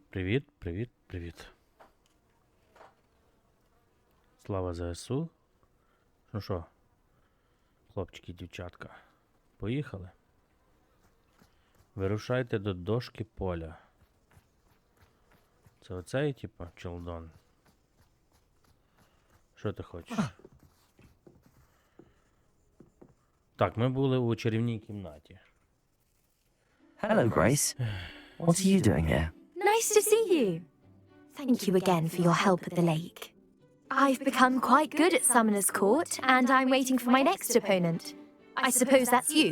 Привіт, привіт, привіт. Слава ЗСУ. Ну що, хлопчики, дівчатка, поїхали? Вирушайте до дошки поля. Це оцей, типа, челдон? Що ти хочеш? Так, ми були у чарівній кімнаті. Hello, Grace. What are you doing here? Nice to see you. Thank you again for your help at the lake. I've become quite good at Summoner's Court, and I'm waiting for my next opponent. I suppose that's you.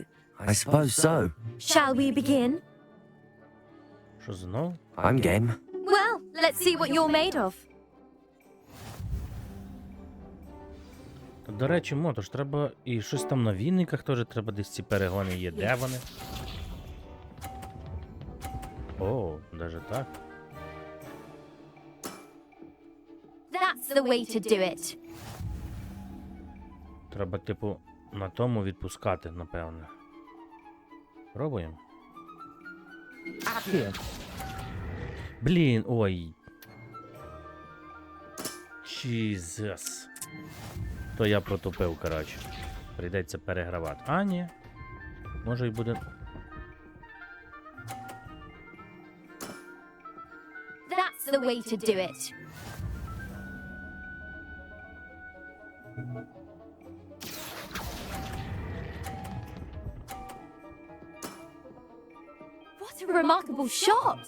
I suppose so. Shall we begin? Що знов? I'm game. Well, let's see what you're made of. До речі, мотож, треба і щось там на вінниках теж треба десь ці перегони є. Де вони? О, даже так. That's the way to do it. Треба, типу, на тому відпускати, напевне. Пробуємо. Блін, ой. Чізес. То я протупив, коротше. Прийдеться перегравати. А, ні. Може й буде... That's the way to do it. What a remarkable shot!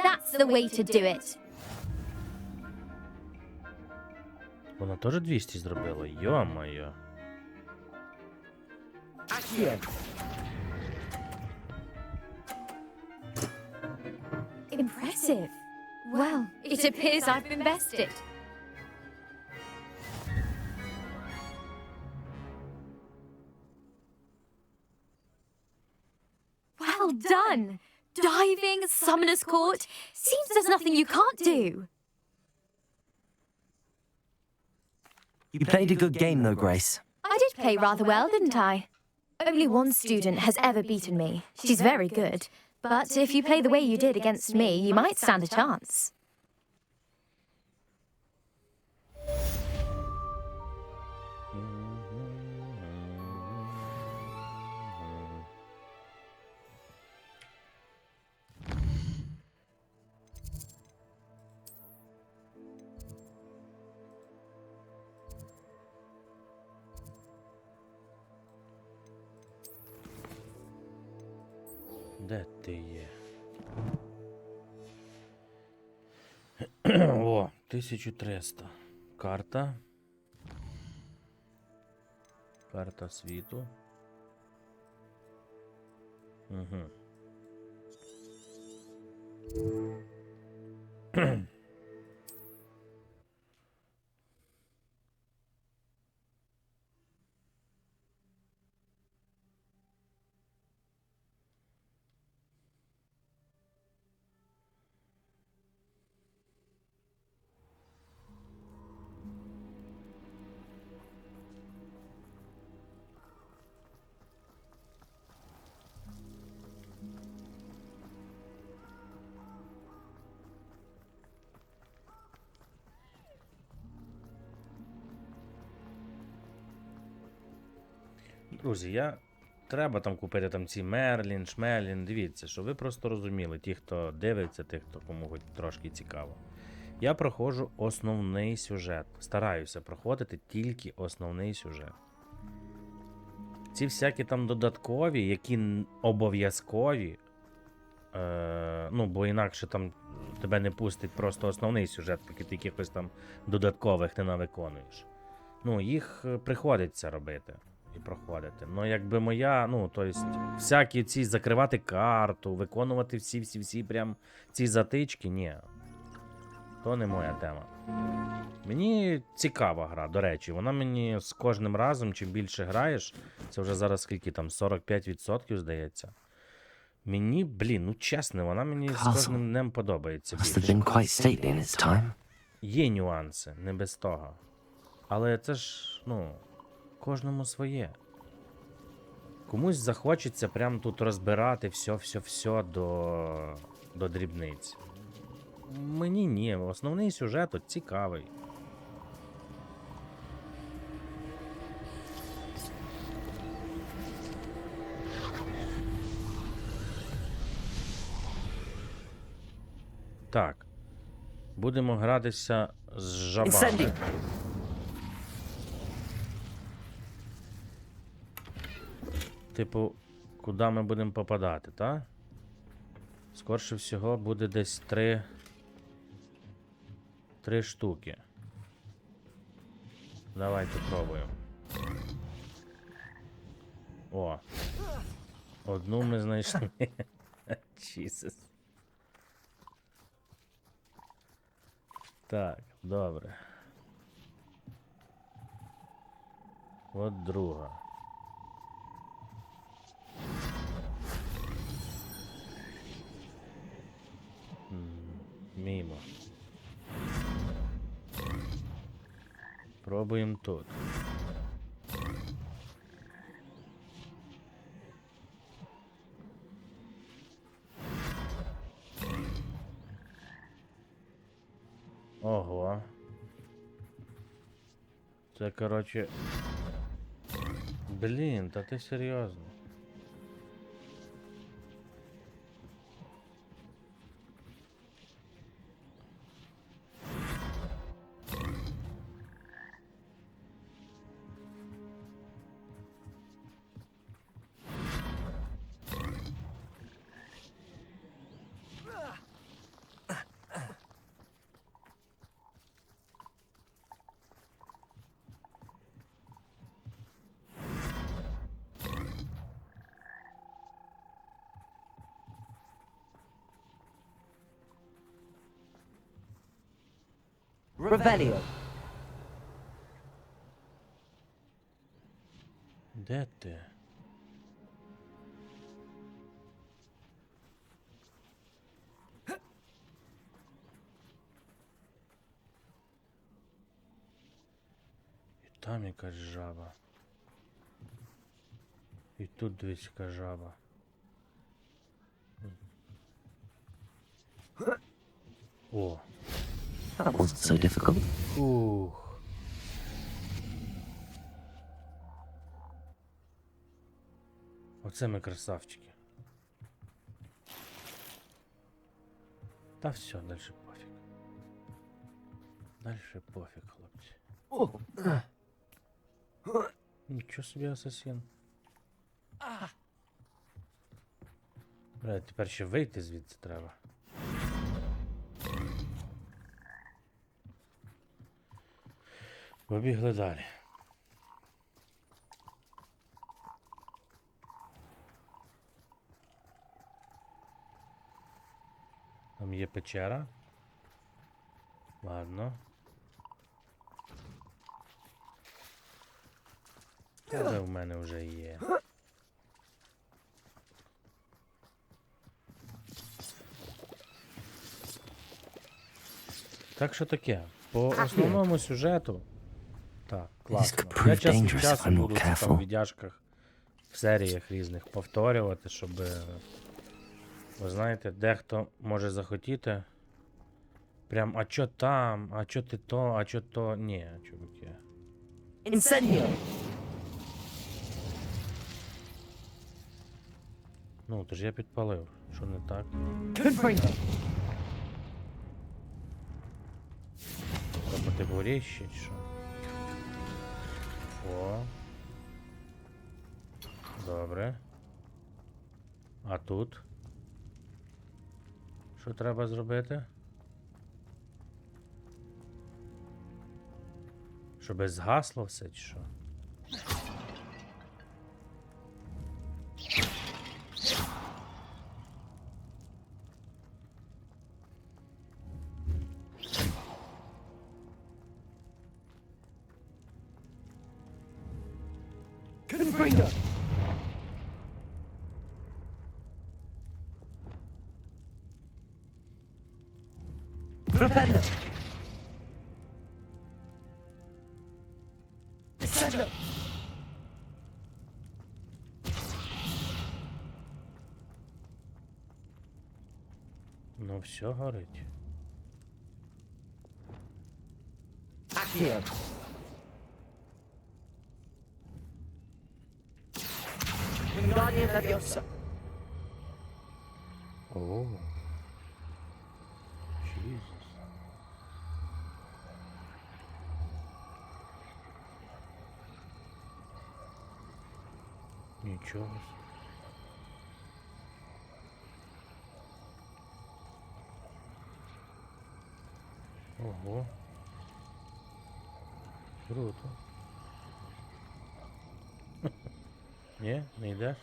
That's the way to do it. Вона теж 200 зробила? Йо-моє. Impressive. Well, it appears I've been bested. Well done! Diving, Summoner's Court. Seems there's nothing you can't do. You played a good game, though, Grace. I did play rather well, didn't I? Only one student has ever beaten me. She's very good. But if you play the way you did against me, you might stand a chance. Де ти є? О, 1300. Карта. Карта світу. Угу. Друзі, треба там купити там ці Мерлін, Шмелін, дивіться, щоб ви просто розуміли, ті, хто дивиться, тих, хто кому хоч трошки цікаво. Я проходжу основний сюжет. Стараюся проходити тільки основний сюжет. Ці всякі там додаткові, які обов'язкові, бо інакше там тебе не пустить просто основний сюжет, поки ти якихось там додаткових не навиконуєш. Їх приходиться робити. І проходити. Якби моя, всякі ці закривати карту, виконувати всі прям ці затички, ні. То не моя тема. Мені цікава гра, до речі, вона мені з кожним разом, чим більше граєш, це вже зараз скільки там, 45%, здається. Мені, чесно, вона мені з кожним днем подобається більше. Є нюанси, не без того. Але це ж, кожному своє. Комусь захочеться прям тут розбирати все до дрібниць. Мені ні, основний сюжет от цікавий. Так. Будемо гратися з жабами. Incendio. Типу, куди ми будемо попадати, так? Скорше всього буде десь 3 штуки. Давайте пробуємо. О. Одну ми знайшли. Jesus. Так, добре. От друга. Мімо. Пробуємо тут. Ого. Це, короче... Блін, та ти серйозно? Revelio. Де ти? І там якась жаба. І тут дивись, яка жаба. О. That wasn't so difficult. Ух. Оце ми красавчики. Та все, дальше пофіг. Дальше пофіг, хлопці. Нічого собі асасін. Бля, тепер ще вийти звідси треба. Побігли далі. Там є печера. Ладно. Це в мене вже є. Так що таке? По основному сюжету. Так, класно. could Я prove час від dangerous часу if I'm not буду це там careful. в відяжках, в серіях різних повторювати, щоб, ви знаєте, дехто може захотіти. Прям, а чо там, а чо ти то, а чо то. Ні, чуваки. Incendio. Ну, то ж я підпалив. Що не так? Confringo. Тобто ти горіще, чи що? О. Добре. А тут? Що треба зробити? Щоб згасло все, чи що? Confringo. Propendo. Descendo. Ну все горить. Accio. Wingardium Leviosa. О. Jezus. Нічого собі. Ого. Круто. Ні, не йдеш?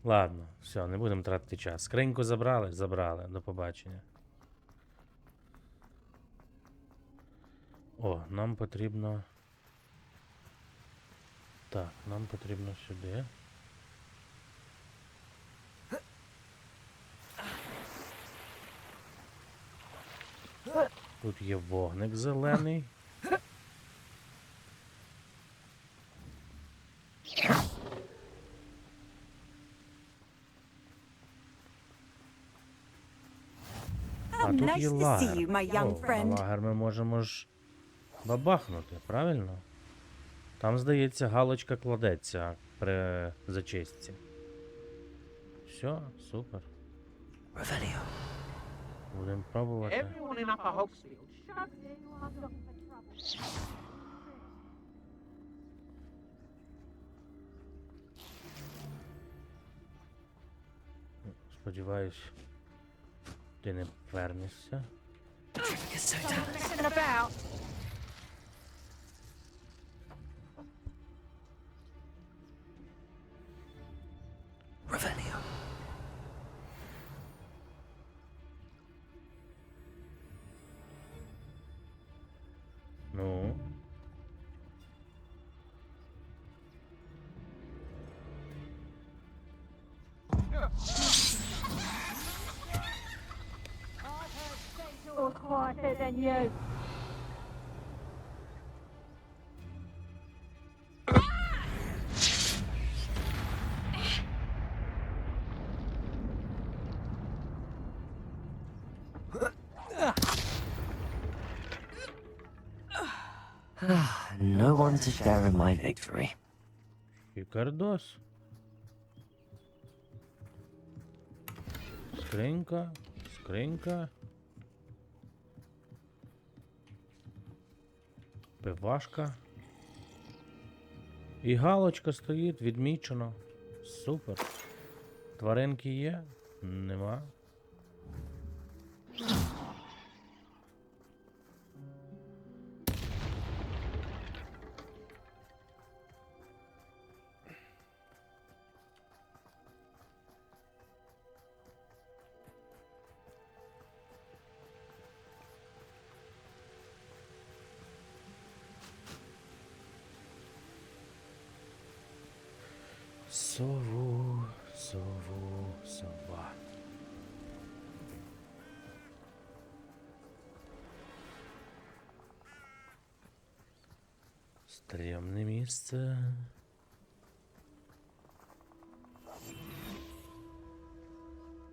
Ладно, все, не будемо тратити час. Скриньку забрали? Забрали. До побачення. О, нам потрібно... Так, нам потрібно сюди. Тут є вогник зелений. А тут є лагер. О, а лагер ми можемо ж бабахнути, правильно? Там, здається, галочка кладеться при зачистці. Все, супер. Revelio. Будемо пробувати. Everyone in Upper Hogsfield. Сподіваюсь, ти не повернешся. Messing about. Revelio. Ну. Quieter than you. No one to share in my victory. Шикардос. Скринька, скринька. Пивашка. І галочка стоїть, відмічено. Супер. Тваринки є? Нема. Сову, сову, сова. Стрімне місце.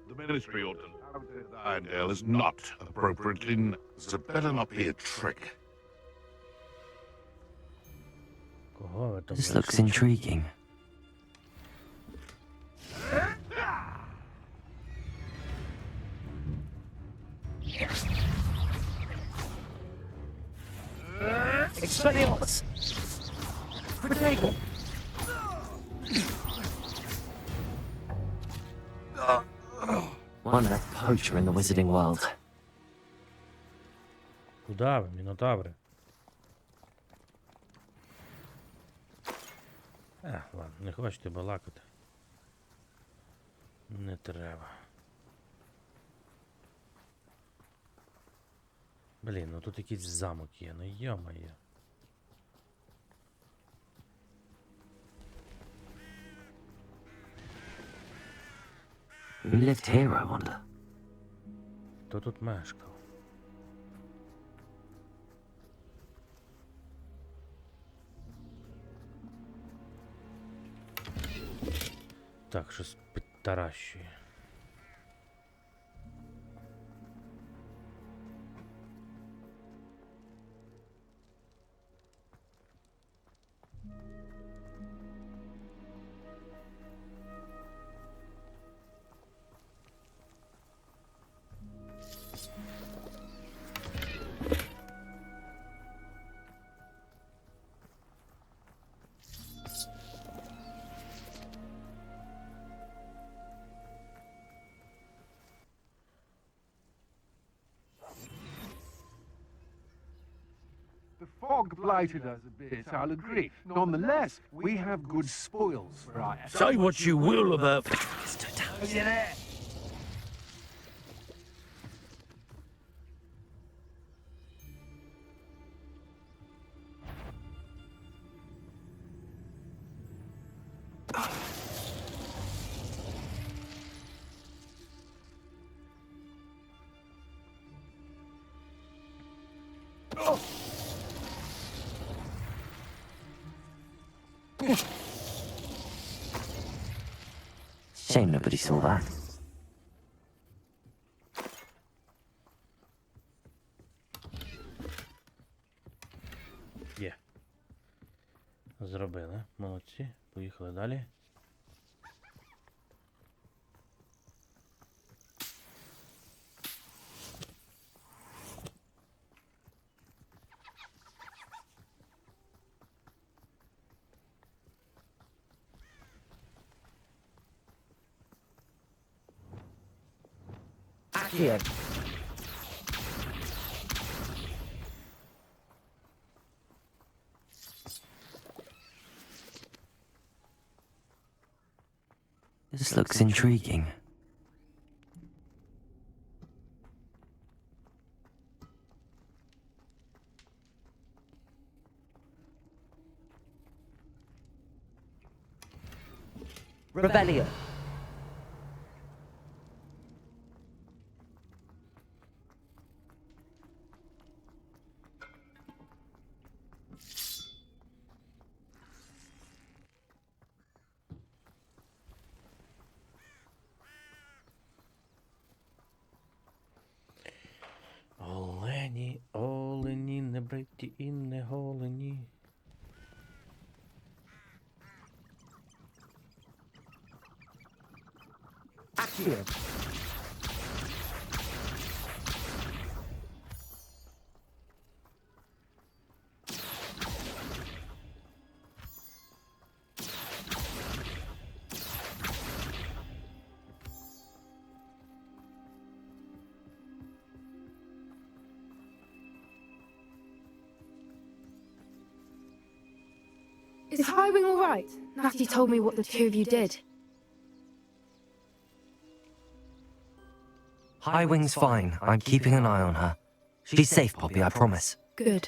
The ministry ought to know that Irondale is not appropriately known. So it better not be a trick. Кого ви там? This looks intriguing. Expelliarmus! Protego! One left poacher in the wizarding world. Куда ви, мінотаври? Ладно, не хочете балакати. Не треба. Блін, ну тут якийсь замок є, ну йо-моє. Who lived here, I wonder? Хто тут мешкав? Так, щось підтаращує. The fog blighted us a bit, I'll agree. Nonetheless, we have good spoils for our efforts. Say what you will about... Shame nobody saw that. Є. Зробили. Молодці. Поїхали далі. Here. This looks intriguing. Rebellion. Олені, олені, не бриті і не голені. Is Highwing all right? Natty told me what the two of you did. Highwing's fine. I'm keeping an eye on her. She's safe, Poppy, I promise. Good.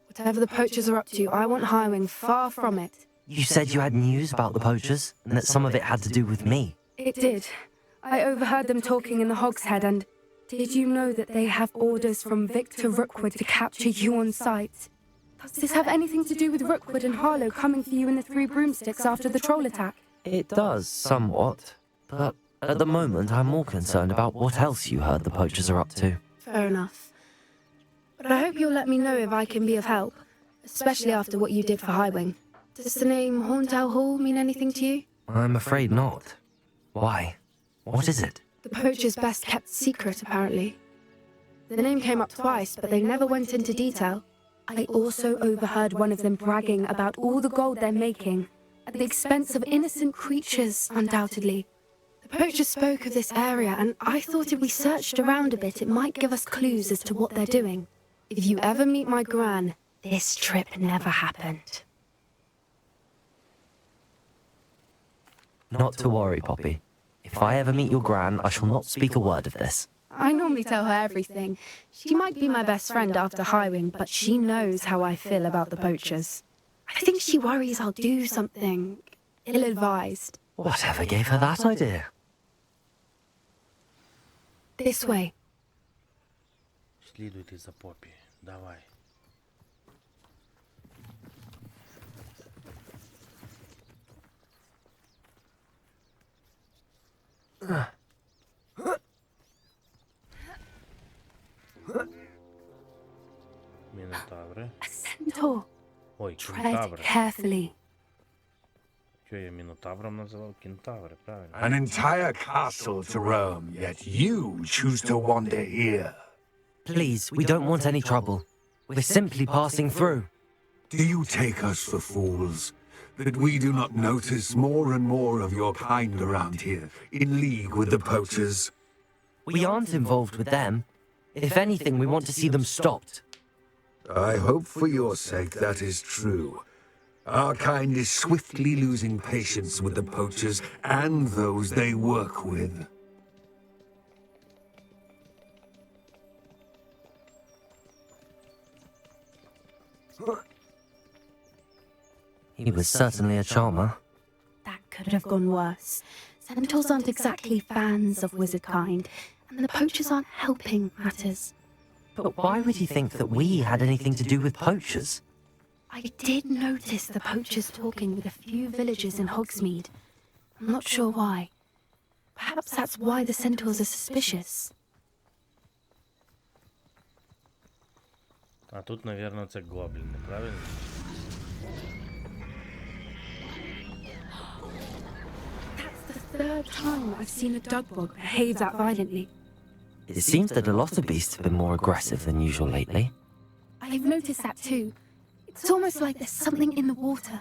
Whatever the poachers are up to, I want Highwing far from it. You said you had news about the poachers, and that some of it had to do with me. It did. I overheard them talking in the Hogshead, and did you know that they have orders from Victor Rookwood to capture you on sight? Does this have anything to do with Rookwood and Harlow coming for you in the Three Broomsticks after the troll attack? It does, somewhat. But at the moment, I'm more concerned about what else you heard the poachers are up to. Fair enough. But I hope you'll let me know if I can be of help, especially after what you did for Highwing. Does the name Horndow Hall mean anything to you? I'm afraid not. Why? What is it? The poacher's best kept secret, apparently. The name came up twice, but they never went into detail. I also overheard one of them bragging about all the gold they're making, at the expense of innocent creatures, undoubtedly. The poacher spoke of this area, and I thought if we searched around a bit, it might give us clues as to what they're doing. If you ever meet my gran, this trip never happened. Not to worry, Poppy. If I ever meet your gran, I shall not speak a word of this. I normally tell her everything. She might be my best friend after Highwing, but she knows how I feel about the poachers. I think she worries I'll do something ill-advised. Whatever gave her that idea? This way. Слідуйте за Попі. Давай. Мінотаври. A centaur. Ой, Tread кентаври. carefully. Що я мінотавром називав? Кентаври, правильно. An entire castle to roam, yet you choose to wander here. Please, we don't want any trouble. We're simply passing through. Do you take us for fools? That we do not notice more and more of your kind around here, in league with the poachers? We aren't involved with them. If anything, we want to see them stopped. I hope for your sake that is true. Our kind is swiftly losing patience with the poachers and those they work with. He was certainly a charmer. That could have gone worse. Centaurs aren't exactly fans of wizard kind, and the poachers aren't helping matters. But why would he think that we had anything to do with poachers? I did notice the poachers talking with a few villagers in Hogsmeade. I'm not sure why. Perhaps that's why the centaurs are suspicious. А тут, напевно, це гобліни, правильно? That's the third time I've seen a dugbog behave that violently. It seems that a lot of beasts have been more aggressive than usual lately. I've noticed that too. It's almost like there's something in the water.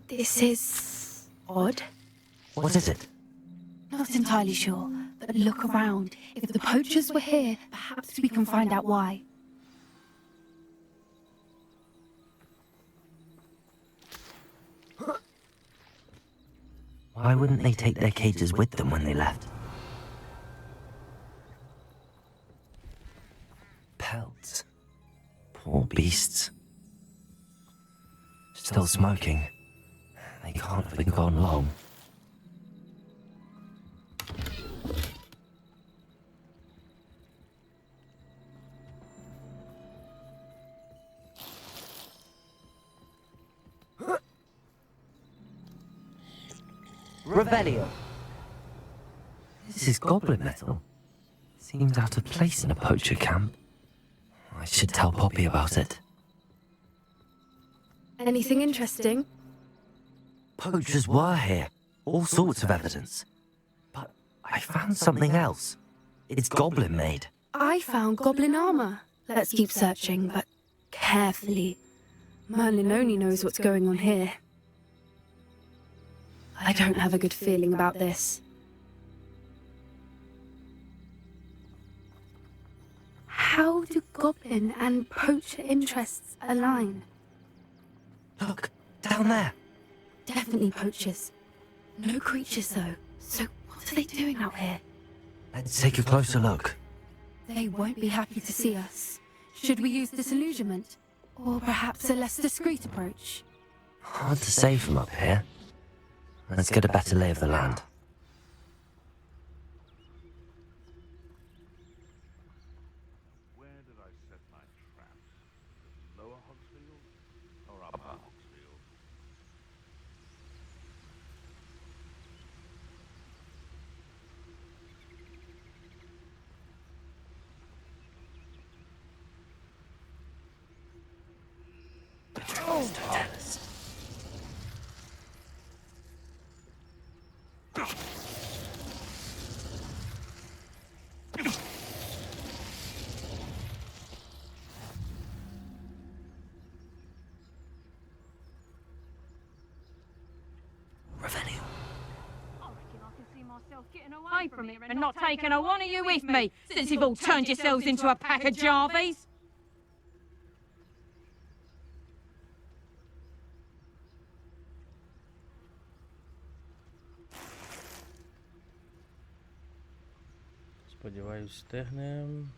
This is odd. What is it? Not entirely sure, but look around. If the poachers were here, perhaps we can find out why. Why wouldn't they take their cages with them when they left? Pelts. Poor beasts. Still smoking. They can't have been gone long. Revelio. This is goblin metal. Seems out of place in a poacher camp. I should tell Poppy about it. Anything interesting? Poachers were here. All sorts of evidence. But I found something else. It's goblin made. I found goblin armor. Let's keep searching, but carefully. Merlin only knows what's going on here. I don't have a good feeling about this. How do goblin and poacher interests align? Look, down there. Definitely poachers. No creatures though. So what are they doing out here? Let's take a closer look. They won't be happy to see us. Should we use disillusionment? Or perhaps a less discreet approach? Hard to say from up here. Let's get a better lay of the land. Where did I set my traps? Lower Hogsfield or upper Hogsfield? Revelio. I reckon I can see myself getting away from here and not taking a one of you with me, since you've all turned yourselves into a pack of Jarvies. Сподіваюсь, встигнем.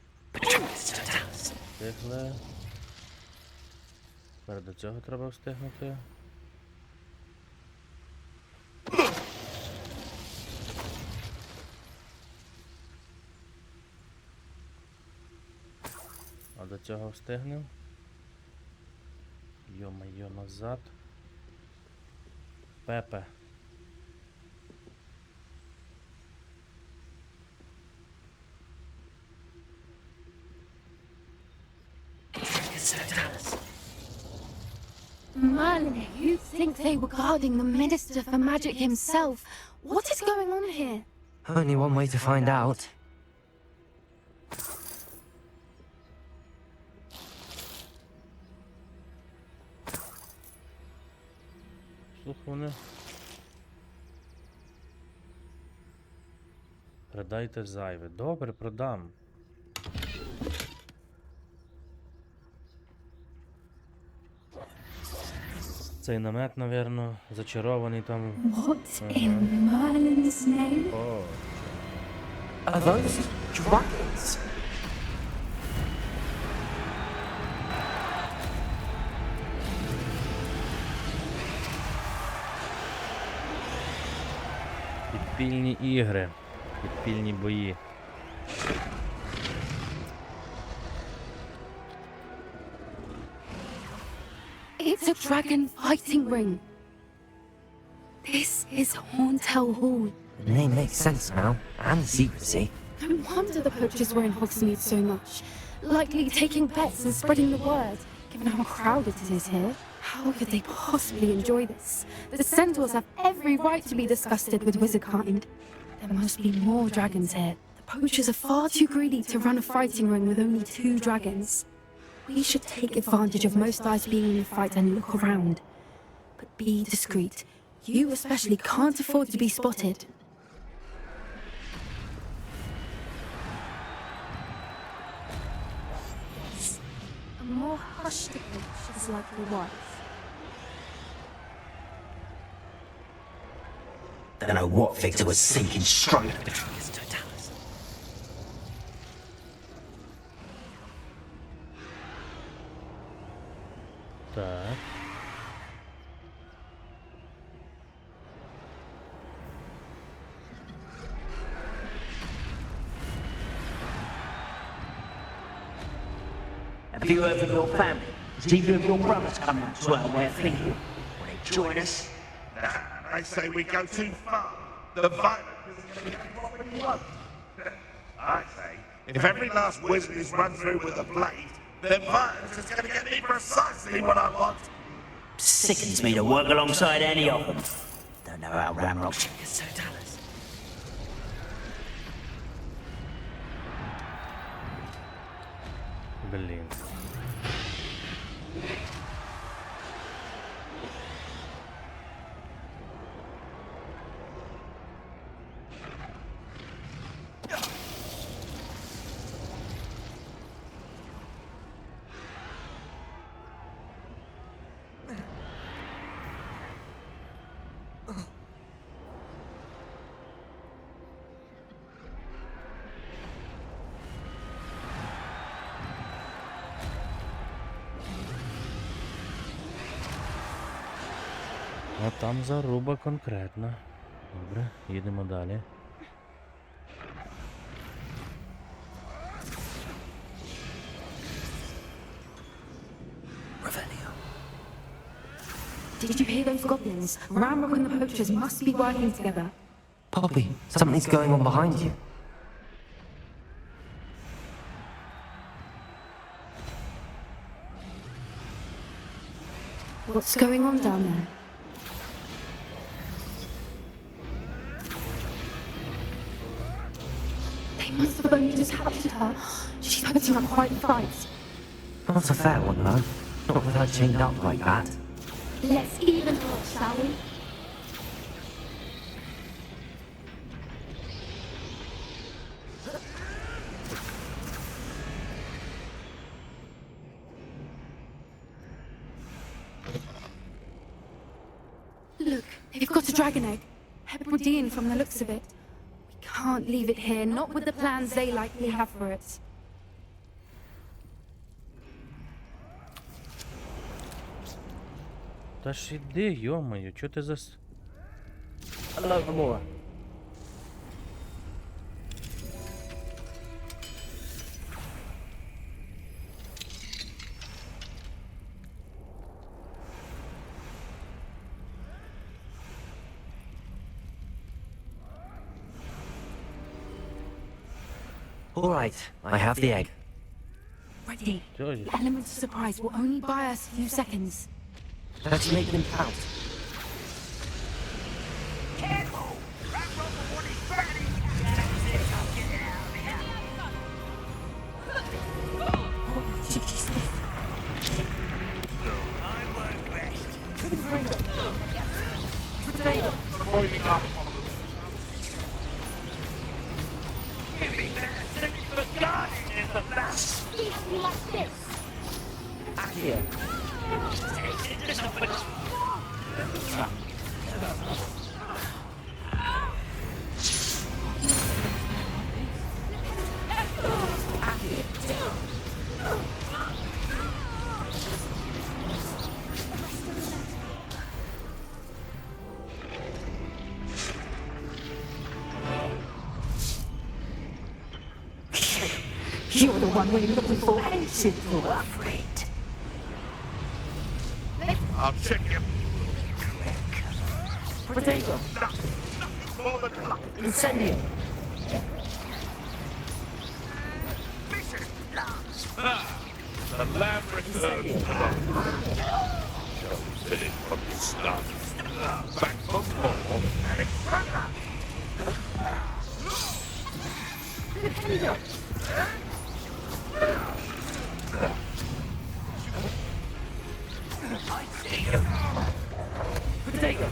Встигли. Тепер до цього треба встигнути. А до цього встигнем. Йо-моє, назад. Пепе. Merlin, you think they were guarding the Minister for Magic himself. What is going on here? Only one way to find out. Слухай, вони. Продайте зайве. Добре, продам. Цей намет, напевно, зачарований там. What in Merlin's name? О, Are those dragons? підпільні ігри. Підпільні бої. It's a dragon fighting ring. This is Horntail Hall. The name makes sense now, and the secrecy. No wonder the poachers were in Hogsmeade so much. Likely taking bets and spreading the word, given how crowded it is here. How could they possibly enjoy this? The centaurs have every right to be disgusted with wizardkind. There must be more dragons here. The poachers are far too greedy to run a fighting ring with only 2 dragons. We should take advantage of most eyes being in the fight and look around. But be discreet. You especially can't afford to be spotted. A more hushed approach is likely wise. Don't know what Victor was thinking straight at the dragon's totalis. Так. Have you heard from your family? Has either of your brothers come out to our way of thinking? Will they join us? I say we go too far. The violence is going to get what we want. I say, if every last wizard is run through with a blade, then violence is going to get me precisely what I want. Sickens me to work alongside any of them. Don't know how Ramrock gets so jealous. Блін. А там заруба конкретна. Добре, їдемо далі. Did you hear those goblins? Ramrock and the poachers must be working together. Poppy, something's going on behind you. What's going on down there? They must have only just captured her. She's putting up quite a fight. Not a fair one, though. Not with her chained up like that. Let's even her, shall we? Look, they've got a dragon egg. Hebridean from the looks of it. We can't leave it here, not with the plans they likely have for it. Та ж іди, йомаю, чого ти Hello, more. All right, I have the egg. Ready. Чого? The element of surprise will only buy us a few seconds. Let's make them count. You're the one we're looking for, ain't you? Afraid. I'll check him. Potato. More than luck. Incendio. The lamb returns to the shows that it from the start. Back for more and Potato.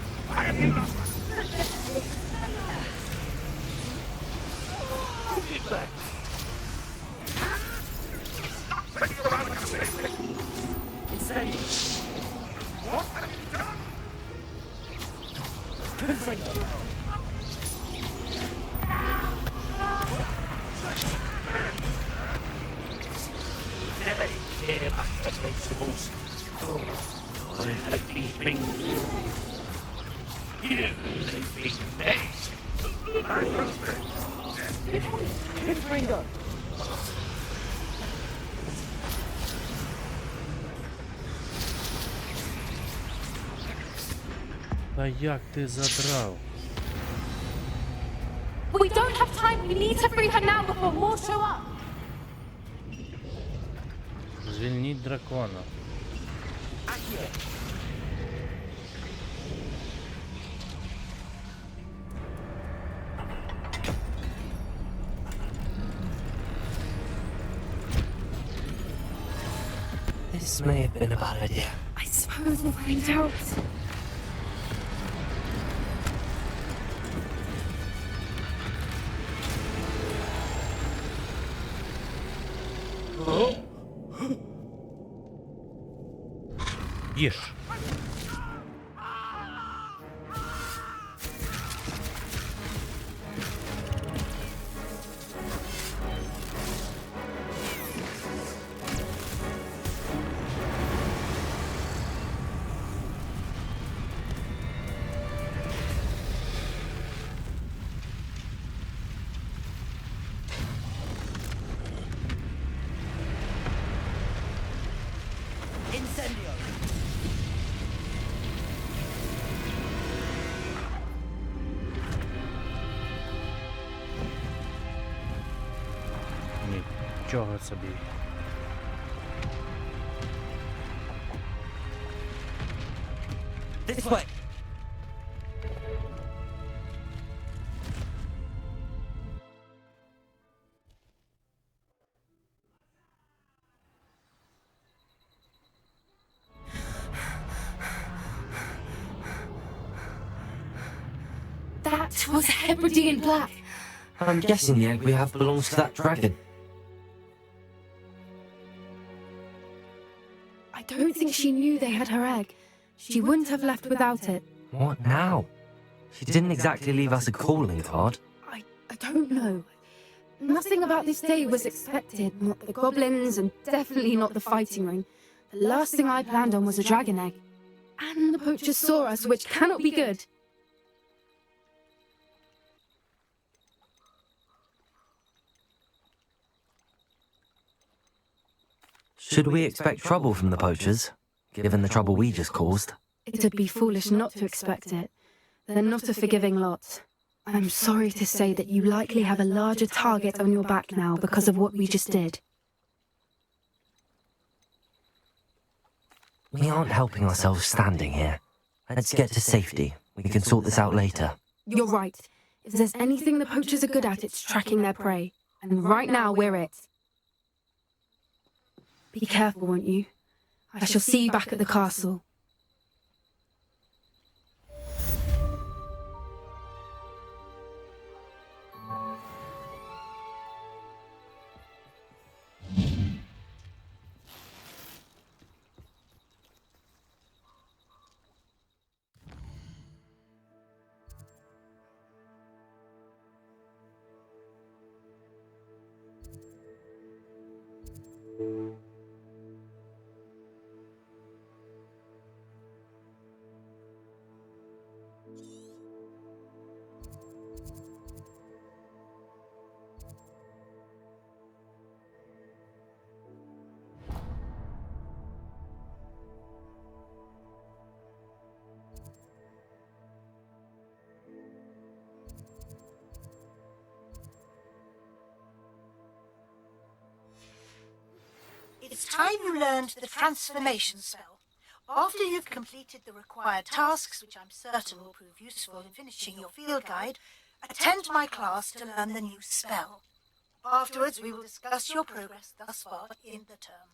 Та як ти задрав? We don't have time. We need to free her now before more show up. Звільніть дракона. This may have been a bad idea. I suppose we'll find out. Їж. Нічого собі. This way. That was Hebridean black. I'm guessing the egg we have belongs to that dragon. I don't think she knew they had her egg. She wouldn't have left without it. What now? She didn't exactly leave us a calling card. I don't know. Nothing about this day was expected. Not the goblins, and definitely not the fighting ring. The last thing I planned on was a dragon egg. And the poachers saw us, which cannot be good. Should we expect trouble from the poachers, given the trouble we just caused? It'd be foolish not to expect it. They're not a forgiving lot. I'm sorry to say that you likely have a larger target on your back now because of what we just did. We aren't helping ourselves standing here. Let's get to safety. We can sort this out later. You're right. If there's anything the poachers are good at, it's tracking their prey. And right now, we're it. Be careful, won't you? I shall see you back at the castle. It's time you learned the transformation spell. After you've completed the required tasks, which I'm certain will prove useful in finishing your field guide, attend my class to learn the new spell. Afterwards, we will discuss your progress thus far in the term.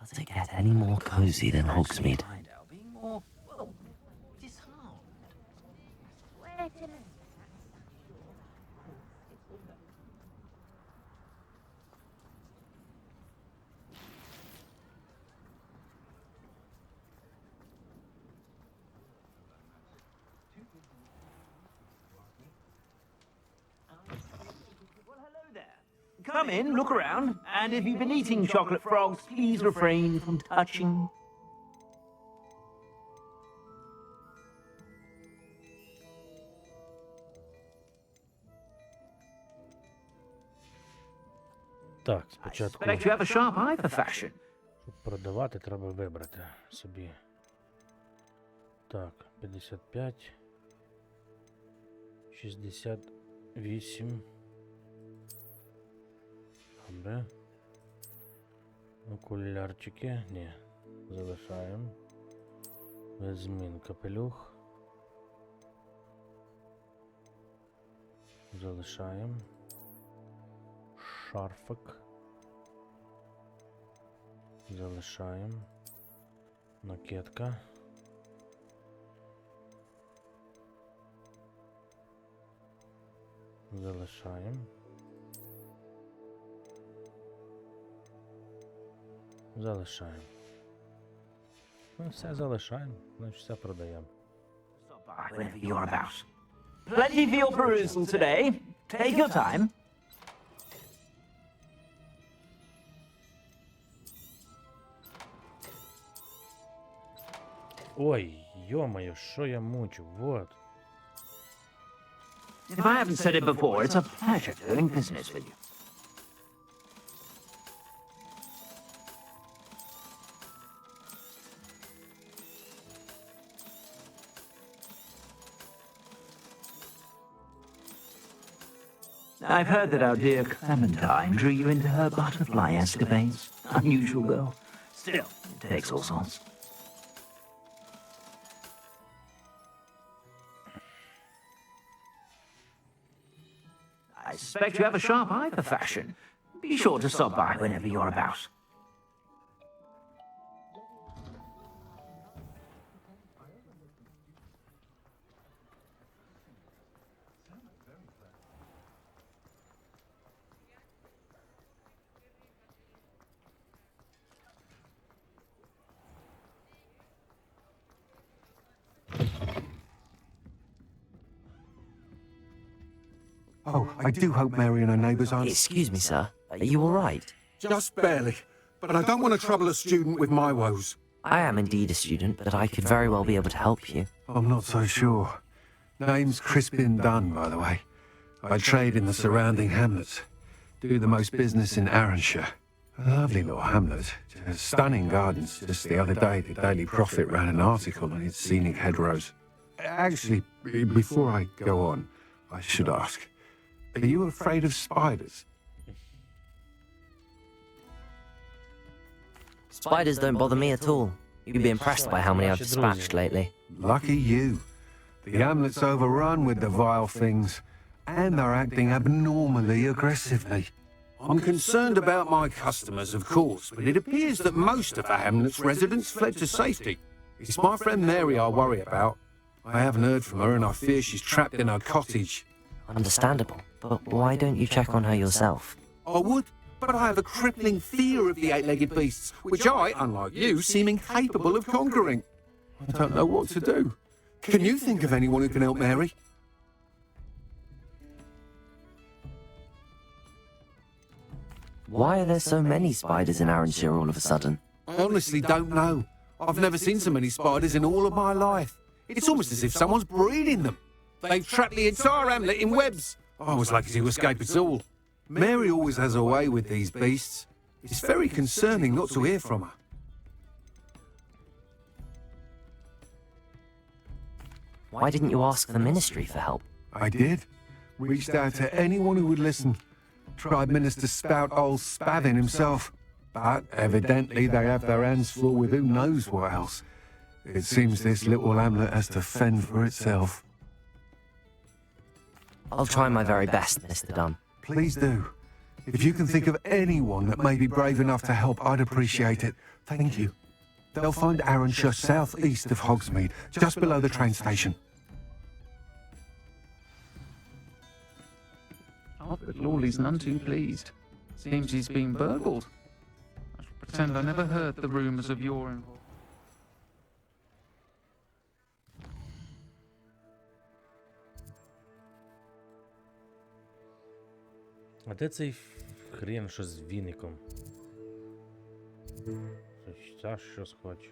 Does it get any more cozy than Hogsmeade? Come in, look around, and if you've been eating chocolate frogs, please refrain from touching. Так, спочатку, Expect you have a sharp eye for fashion. щоб продавати, треба вибрати собі. Так, 55, 68. Добре. Окулярчики. Ні. Залишаємо. Без змін капелюх. Залишаємо. Шарфик. Залишаємо. Накидка. Залишаємо. Залишаємо. Ну, все залишаємо, значить все продаємо. Stop by whenever you're about. Plenty for your perusal today. Take your time. Ой, йо-моє, що я мучу, вот. If I haven't said it before, it's a pleasure doing business with you. I've heard that our dear Clementine drew you into her butterfly escapades. Unusual girl. Still, it takes all sorts. I suspect you have a sharp eye for fashion. Be sure to stop by whenever you're about. Oh, I do hope Mary and her neighbours aren't... Excuse me, sir. Are you all right? Just barely. But I don't want to trouble a student with my woes. I am indeed a student, but I could very well be able to help you. I'm not so sure. Name's Crispin Dunn, by the way. I trade in the surrounding hamlets. Do the most business in Arranshire. A lovely little hamlet. Stunning gardens. Just the other day, the Daily Prophet ran an article on its scenic hedgerows. Actually, before I go on, I should ask, are you afraid of spiders? Spiders don't bother me at all. You'd be impressed by how many I've dispatched lately. Lucky you. The hamlet's overrun with the vile things, and they're acting abnormally aggressively. I'm concerned about my customers, of course, but it appears that most of the hamlet's residents fled to safety. It's my friend Mary I worry about. I haven't heard from her, and I fear she's trapped in her cottage. Understandable, but why don't you check on her yourself? I would, but I have a crippling fear of the eight-legged beasts, which I, unlike you, seem incapable of conquering. I don't know what to do. Can you think of anyone who can help Mary? Why are there so many spiders in Arranshire all of a sudden? I honestly don't know. I've never seen so many spiders in all of my life. It's almost as if someone's breeding them. They've trapped the entire hamlet in webs. I was lucky to escape at all. Mary always has a way with these beasts. It's very concerning not to hear from her. Why didn't you ask the ministry for help? I did. Reached out to anyone who would listen. Tried Minister Spout old Spavin himself. But evidently they have their hands full with who knows what else. It seems this little hamlet has to fend for itself. I'll try my very best, Mr. Dunn. Please do. If you can think of anyone that may be brave enough to help, I'd appreciate it. Thank you. They'll find Arranshire southeast of Hogsmeade, just below the train station. Albert Lawley's none too pleased. Seems he's been burgled. I shall pretend I never heard the rumours of your involvement. А де цей хрен, що з віником? Ця щось хоче.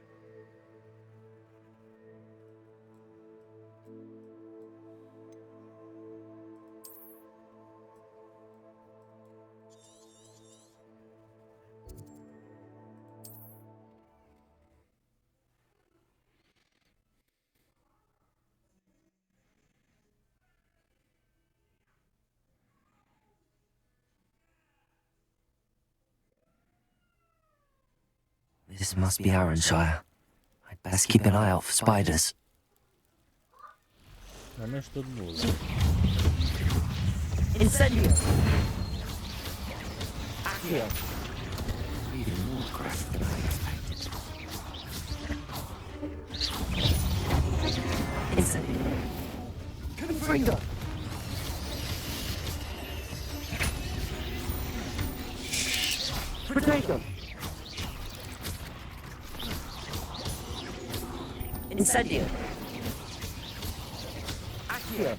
This must be Arranshire. I'd best keep an eye out for spiders. А ми ж тут були. Incendio! Accio! Even more crap than I expected. Incendio! Confringo! Protego! Incendio! Accio!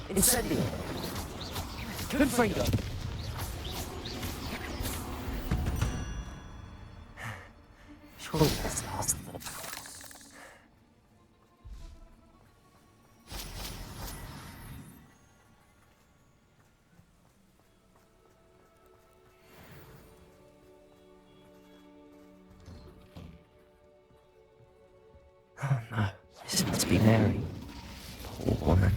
Incendio! Confringo! Surely that's last of them. Oh no, this must be Mary. Poor woman.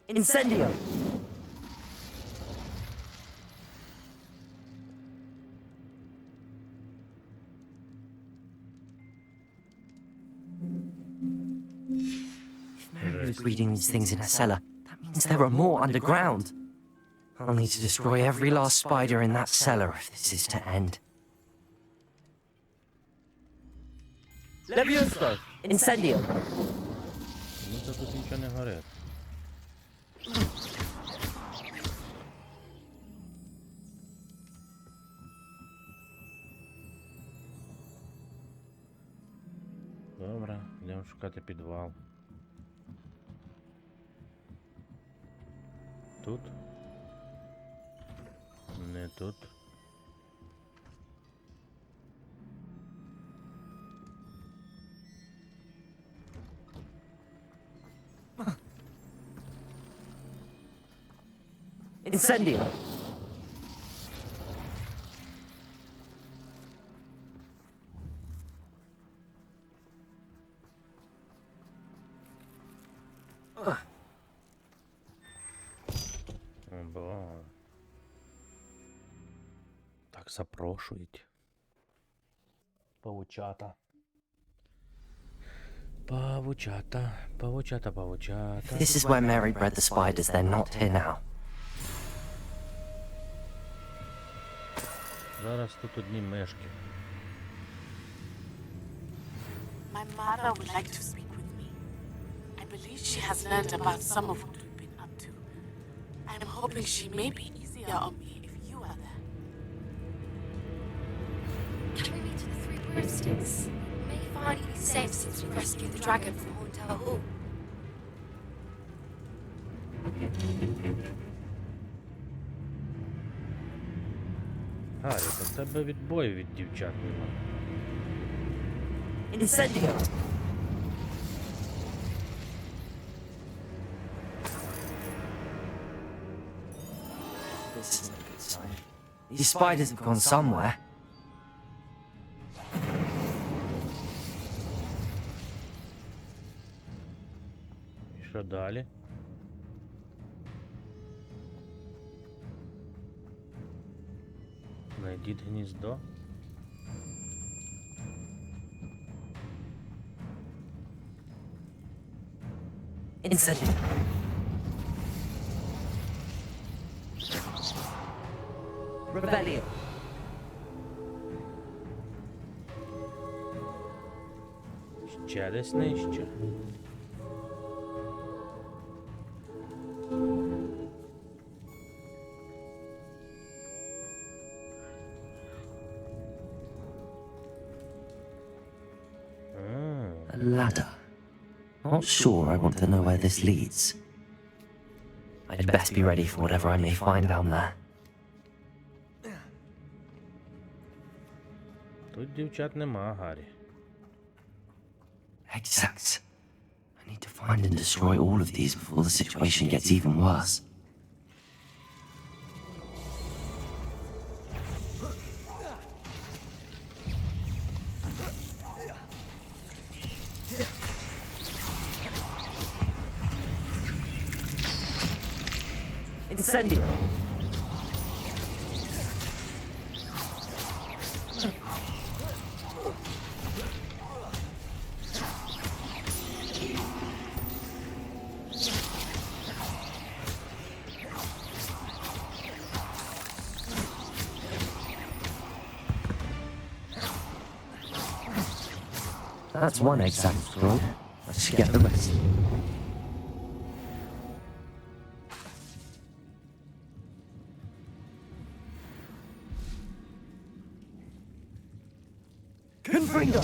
Incendio! If Mary is breeding these things in her cellar, that means there are more underground. I'll need to destroy every last spider in that cellar if this is to end. Levioso! Incendio! Ну це тут нічого не горить. Добре. йдемо шукати підвал. Тут? Не тут. Incendio! Бо. Так запрошують. Павучата. Павучата, павучата, павучата. This is where Mary bred the spiders. They're not here now. Зараз тут одні мишки. My mother would like to speak with me. I believe she has learned about some of what we've been up to. I'm hoping she may be easier on me if you are there. Carry me to the Three Broomsticks. May finally be safe since we rescued the dragon from Hauntower Hall. Гаррі, та в тебе відбою від дівчат нема. Incendio! This isn't a good sign. These spiders have gone somewhere. І що далі? Найдіть гніздо. Incendio! Rebellion! Ще десь нижче. A ladder. Not sure I want to know where this leads. I'd best be ready for whatever I may find down there. Тут дівчат нема, Гаррі. Exact. I need to find and destroy all of these before the situation gets even worse. Incendio! That's one exact scroll. Let's get the rest. Confringo!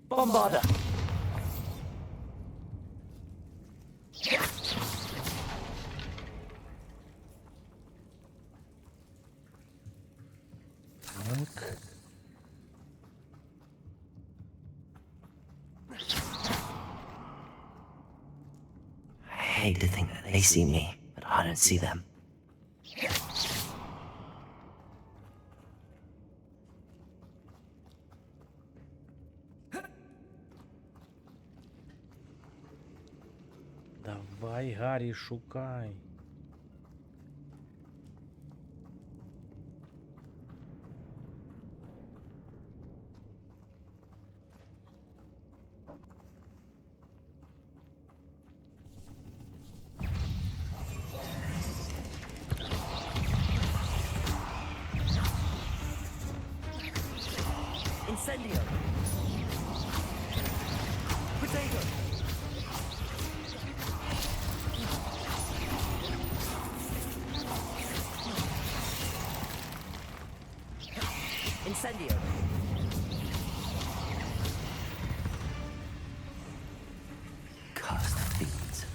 Bombarder! I hate to think that they see me, but I don't see them. Давай, Гаррі, шукай. Incendio! Potato! Incendio. Cursed fiends.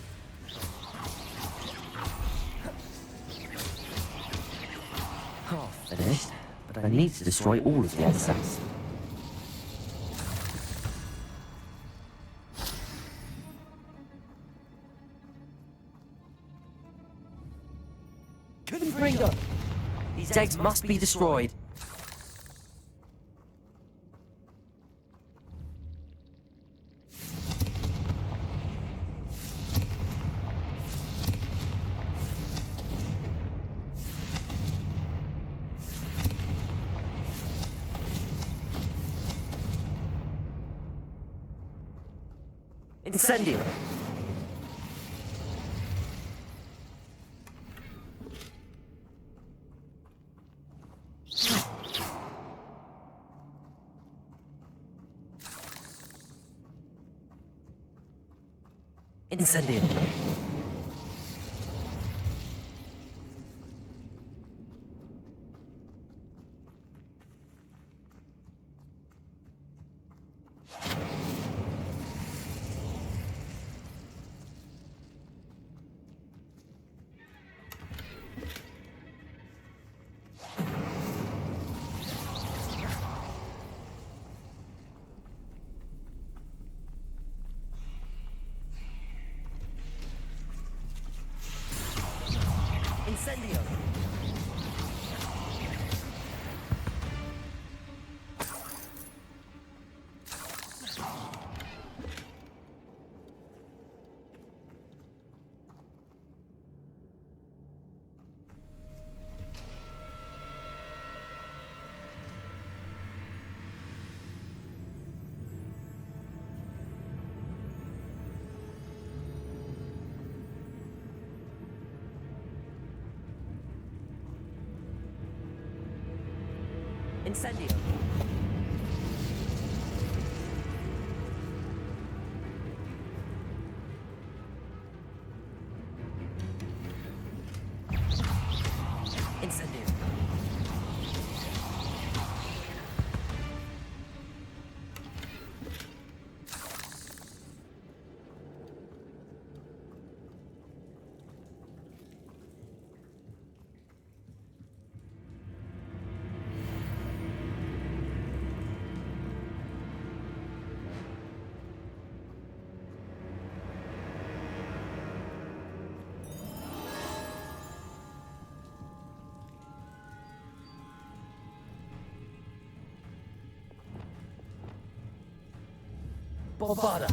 Half finished, but I need to destroy all of the excess. Couldn't bring them. These eggs must be destroyed. Incendio. Incendio. Incendio. Incendio. Incendio. Bombarda.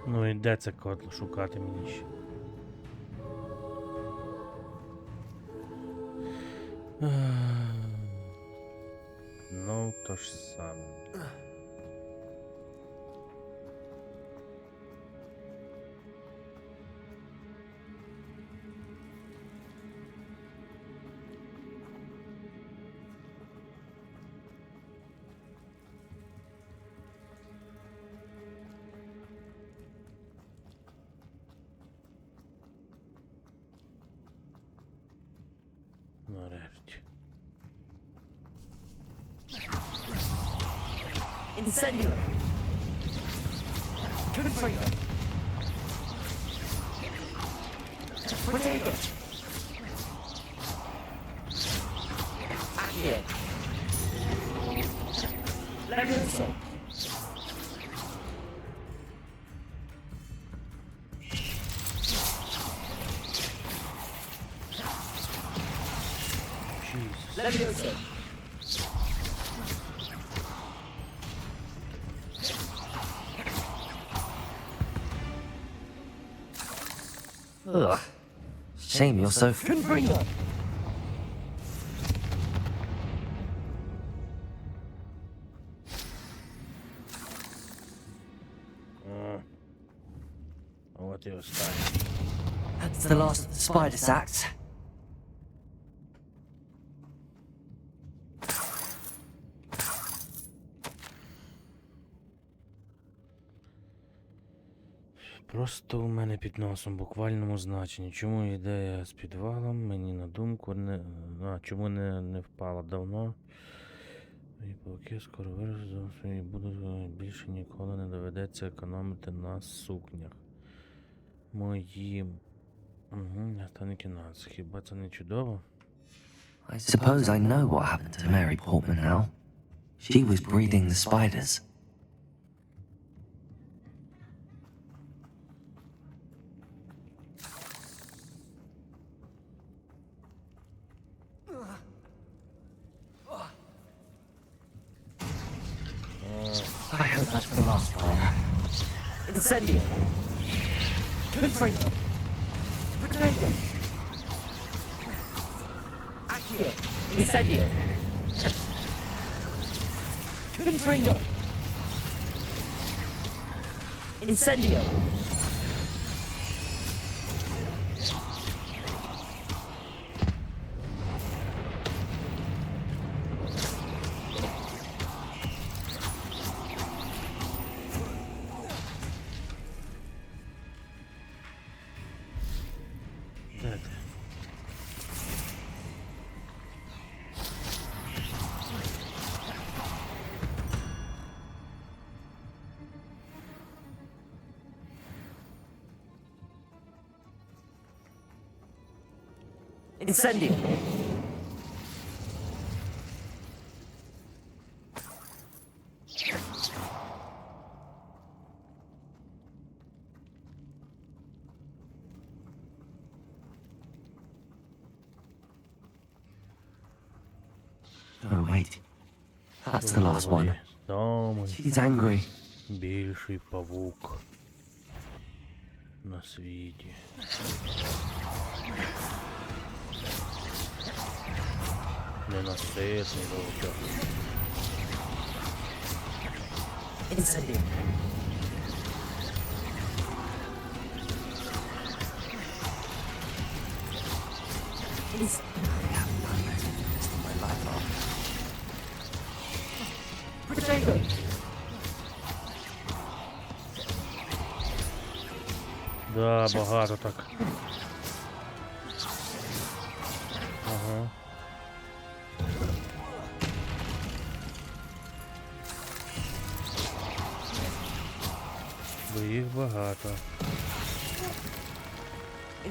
Ну і де це котло шукати мені ще? Ну, то ж саме. Нарешті. Incendio. Confringo. Potato. Accio. Levioso. Levioso. Ugh. Shame you're so Confringo. the last of the spider sacks. Просто у мене під носом, в буквальному значенні. Чому ідея з підвалом мені на думку не... чому не впала давно? І поки скоро виросту і буду більше ніколи не доведеться економити на сукнях. Моїм. Останній кінець. Хіба це не чудово? I suppose I know what happened to Mary Portman now. She was breeding the spiders. I hope that's the last fire. Incendio! Confringo! Protego! Accio! Incendio! Confringo! Incendio! Incendio! Oh, wait. That's the last one. She's angry. Більший павук на світі. Ненаситний вовчок. Incendio! Protego! Да, багато так. Ага. Бо їх багато.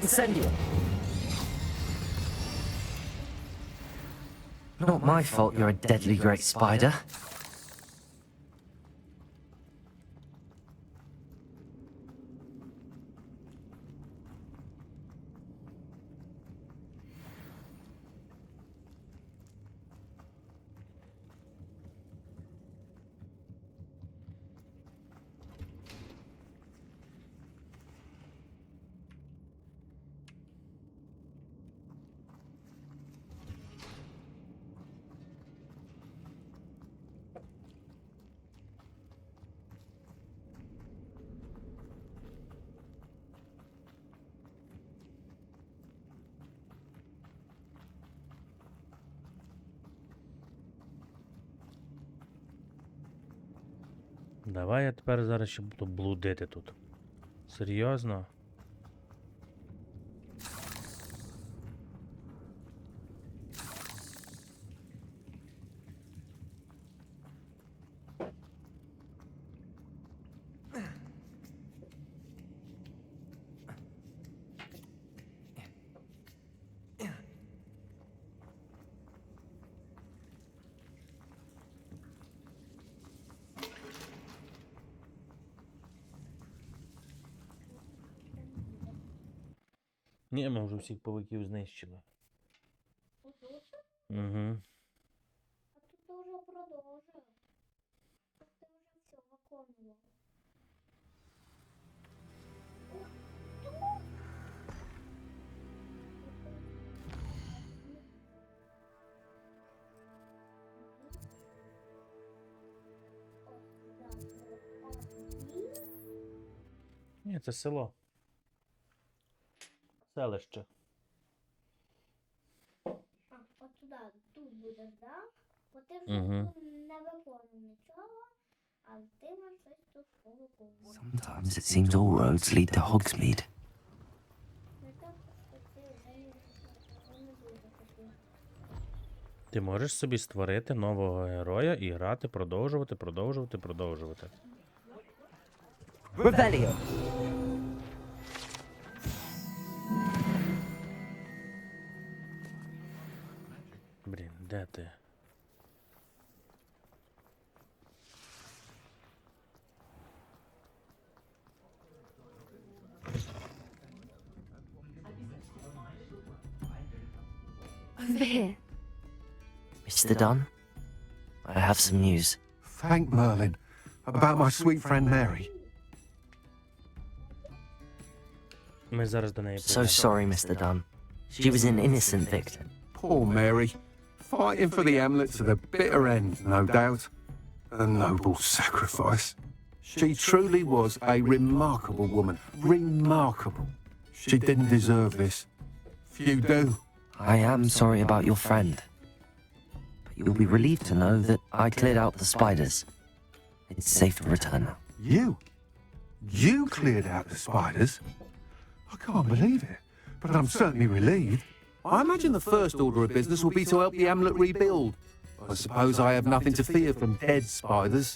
Incendio! Not my fault you're a deadly great spider. Давай я тепер зараз ще буду блудити тут. Серйозно? Ні, ми вже всіх павуків знищили. Угу. А тут ти вже продовжив. Тут ти вже все виконував. Ні, це село. селище. От туди, тут будеш, да? Бо ти вже Мгм. тут не виконав нічого, а ти маєш щось тут повиконувати. Sometimes it seems all roads lead to Hogsmeade. Не так, що ти не дуже хотів. Ти можеш собі створити нового героя і грати, продовжувати. Rebellion! Блін, де ти? Over here. Mr. Dunn, I have some news. Thank Merlin. About my sweet friend Mary. Ми зараз до неї So прийдемо. sorry, Mr. Dunn. She was an innocent victim. Poor Mary. Fighting for the Hamlet to the bitter end, no doubt. A noble sacrifice. She truly was a remarkable woman. Remarkable. She didn't deserve this. Few do. I am sorry about your friend. But you'll be relieved to know that I cleared out the spiders. It's safe to return now. You? You cleared out the spiders? I can't believe it, but I'm certainly relieved. I imagine the first order of business will be to help the Hamlet rebuild. I suppose I have nothing to fear from dead spiders.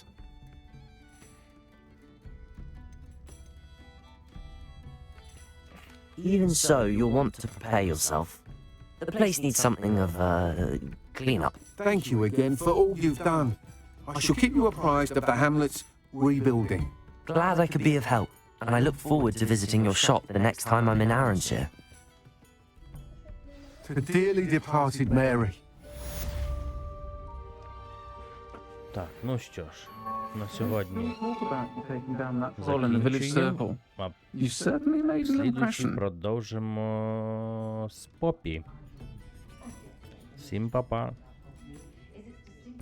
Even so, you'll want to prepare yourself. The place needs something of a clean-up. Thank you again for all you've done. I shall keep you apprised of the Hamlet's rebuilding. Glad I could be of help, and I look forward to visiting your shop the next time I'm in Arranshire. To dearly departed Mary. Так, ну що ж, на сьогодні Talk about you taking down that hole in the village закінчуємо. circle. А You certainly made an слідуючий impression. продовжимо з Попі. Всім па-па.